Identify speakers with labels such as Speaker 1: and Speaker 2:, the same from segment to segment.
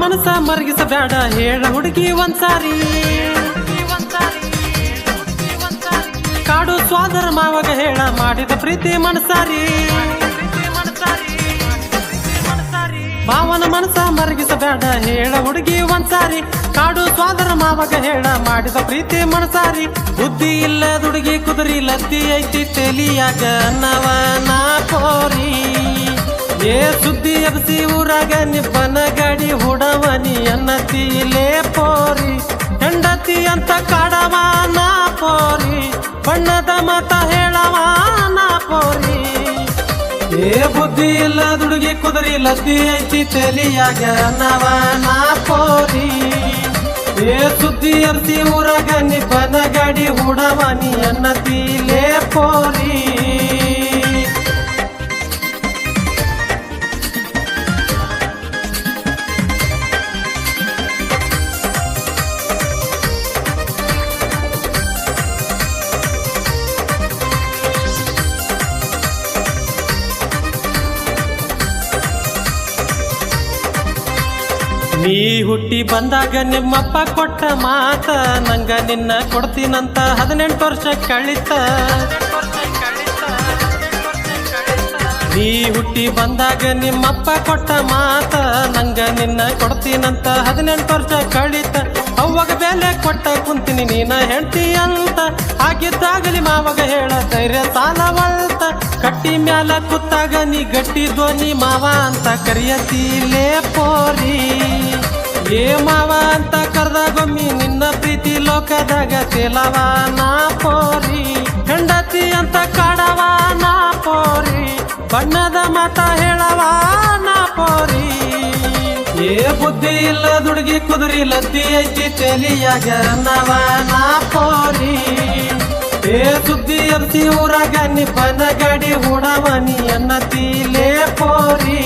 Speaker 1: ಮನಸ ಮರಗಿಸಬೇಡ ಹೇಳ ಹುಡುಗಿ ಒಂದ್ಸಾರಿ. ಕಾಡು ಸ್ವಾದರ ಮಾವಾಗ ಹೇಳ ಮಾಡಿದ ಪ್ರೀತಿ ಮನಸಾರಿ. ಮಾವನ ಮನಸ ಮರಗಿಸಬೇಡ ಹೇಳ ಹುಡುಗಿ ಒಂದ್ಸಾರಿ. ಕಾಡು ಸ್ವಾದರ ಮಾವಾಗ ಹೇಳ ಮಾಡಿದ ಪ್ರೀತಿ ಮನಸಾರಿ. ಬುದ್ಧಿ ಇಲ್ಲ ದುಡುಗಿ ಕುದುರಿ ಲದ್ದಿ ಐತಿ ತೆಲಿಯಾಗ ನವನ ಪೋರಿ. ಏ ಸುದ್ದಿ ಎಬ್ಸಿ ಊರಾಗ ನಿಬ್ಬನ ಗಾಡಿ ಹುಡವನಿ ಅನ್ನತಿಲೇ ಪೋರಿ. ಹೆಂಡತಿ ಅಂತ ಕಾಡವಾನ ಪೋರಿ, ಬಣ್ಣದ ಮತ ಹೇಳವಾನ ಪೋರಿ. ಏ ಬುದ್ಧಿ ಇಲ್ಲ ದುಡುಗಿ ಕುದುರಿ ಲದ್ದಿ ಐತಿ ತೆಲಿಯಾಗ ನವನ ಪೋರಿ. ಏ ಸುದ್ದಿ ಎಬ್ಸಿ ಊರಾಗ ನಿಬ್ಬನ ಗಾಡಿ ಹುಡವನಿ ಅನ್ನತಿಲೇ ಪೋರಿ. ನೀ ಹುಟ್ಟಿ ಬಂದಾಗ ನಿಮ್ಮಪ್ಪ ಕೊಟ್ಟ ಮಾತ, ನಂಗ ನಿನ್ನ ಕೊಡ್ತೀನಂತ 18 ವರ್ಷ ಕಳಿತ. ನೀ ಹುಟ್ಟಿ ಬಂದಾಗ ನಿಮ್ಮಪ್ಪ ಕೊಟ್ಟ ಮಾತ, ನಂಗ ನಿನ್ನ ಕೊಡ್ತೀನಂತ 18 ವರ್ಷ ಕಳಿತ. ಅವಾಗ ಬೆಲೆ ಕೊಟ್ಟ ಕುಂತೀನಿ ನೀನ ಹೆಂಡ್ತಿ ಅಂತ. ಆಗಿದ್ದಾಗಲಿ ಮಾವಾಗ ಹೇಳ ಧೈರ್ಯ ಸಾಲವಲ್ತ. ಕಟ್ಟಿ ಮ್ಯಾಲ ಕುತ್ತಾಗ ನೀ ಗಟ್ಟಿ ಧ್ವನಿ ಮಾವ ಅಂತ ಕರಿಯತೀಲೇ ಪೋರಿ. ಏ ಮಾವ ಅಂತ ಕರ್ದಾಗೊಮ್ಮಿ ನಿನ್ನ ಪ್ರೀತಿ ಲೋಕದಾಗ ತೇಲವಾನ ಪೋರಿ. ಹೆಂಡತಿ ಅಂತ ಕಾಡವಾನ ಪೋರಿ, ಬಣ್ಣದ ಮಾತ ಹೇಳವಾನ ಪೋರಿ. ಏ ಬುದ್ಧಿ ಇಲ್ಲ ದುಡುಗಿ ಕುದುರಿ ಲದ್ದಿ ಐತಿ ತೆಲಿಯಾಗ ನವನ ಪೋರಿ. ಏ ಸುದ್ದಿ ಎಬ್ಸಿ ಊರಾಗ ನಿಬ್ಬನ ಗಾಡಿ ಹುಡವನಿ ಅನ್ನತಿಲೇ ಪೋರಿ.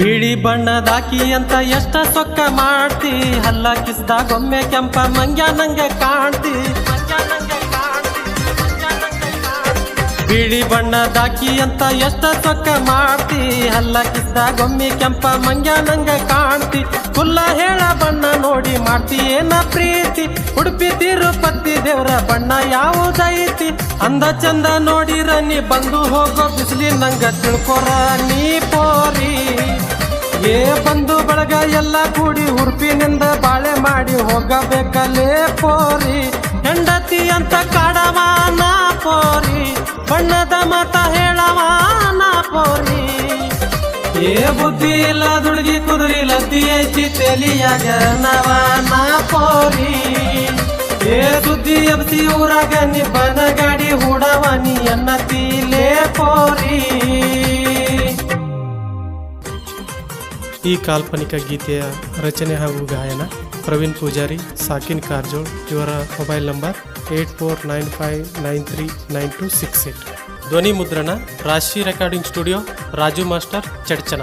Speaker 1: ಬಿಳಿ ಬಣ್ಣದಾಕಿ ಅಂತ ಎಷ್ಟ ಸೊಕ್ಕ ಮಾಡ್ತಿ. ಹಲ್ಲ ಕಿಸ್ದಾಗೊಮ್ಮೆ ಕೆಂಪ ಮಂಗ್ಯ ನಂಗೆ ಕಾಣ್ತಿ. ಬಿಳಿ ಬಣ್ಣದಾಕಿ ಅಂತ ಎಷ್ಟ ಸೊಕ್ಕ ಮಾಡ್ತಿ. ಹಲ್ಲ ಕಿಸ್ದಾಗೊಮ್ಮೆ ಕೆಂಪ ಮಂಗ್ಯ ನಂಗೆ ಕಾಣ್ತಿ. ಕುಲ್ಲ ಹೇಳ ಬಣ್ಣ ನೋಡಿ ಮಾಡ್ತಿ ಏನ ಪ್ರೀತಿ. ಉಡುಪಿ ತಿರುಪತಿ ದೇವ್ರ ಬಣ್ಣ ಯಾವುದೈತಿ. ಅಂದ ಚಂದ ನೋಡಿರ ನೀ ಬಂದು ಹೋಗೋ ಬಿಸಿಲಿ ನಂಗ ತಿಳ್ಕೊರ ನೀ ಪೋರಿ. ಏ ಬಂದು ಬಳಗ ಎಲ್ಲ ಕೂಡಿ ಉಡುಪಿನಿಂದ ಬಾಳೆ ಮಾಡಿ ಹೋಗಬೇಕಲೇ ಪೋರಿ. ಹೆಂಡತಿ ಅಂತ ಕಾಡವಾನ ಪೋರಿ, ಬಣ್ಣದ ಮತ ಹೇಳವಾನ ಪೋರಿ. ಏ ಬುದ್ಧಿ ಇಲ್ಲ ದುಡುಗಿ ಕುದುರಿ ಲದ್ದಿ ಐತಿ ತೆಲಿಯಾಗ ನವನ ಪೋರಿ. ಏ ಸುದ್ದಿ ಎಬ್ಸಿ ಊರಾಗ ನಿಬ್ಬನ ಗಾಡಿ ಹುಡವನಿ ಅನ್ನತಿಲೇ ಪೋರಿ.
Speaker 2: ಈ ಕಾಲ್ಪನಿಕ ಗೀತೆಯ ರಚನೆ ಹಾಗೂ ಗಾಯನ ಪ್ರವೀಣ್ ಪೂಜಾರಿ, ಸಾಕಿನ್ ಕಾರ್ಜೋಳ್. ಇವರ ಮೊಬೈಲ್ ನಂಬರ್ 8495939268. ಧ್ವನಿ ಮುದ್ರಣ ರಾಶಿ ರೆಕಾರ್ಡಿಂಗ್ ಸ್ಟುಡಿಯೋ, ರಾಜು ಮಾಸ್ಟರ್, ಚಡ್ಚನ.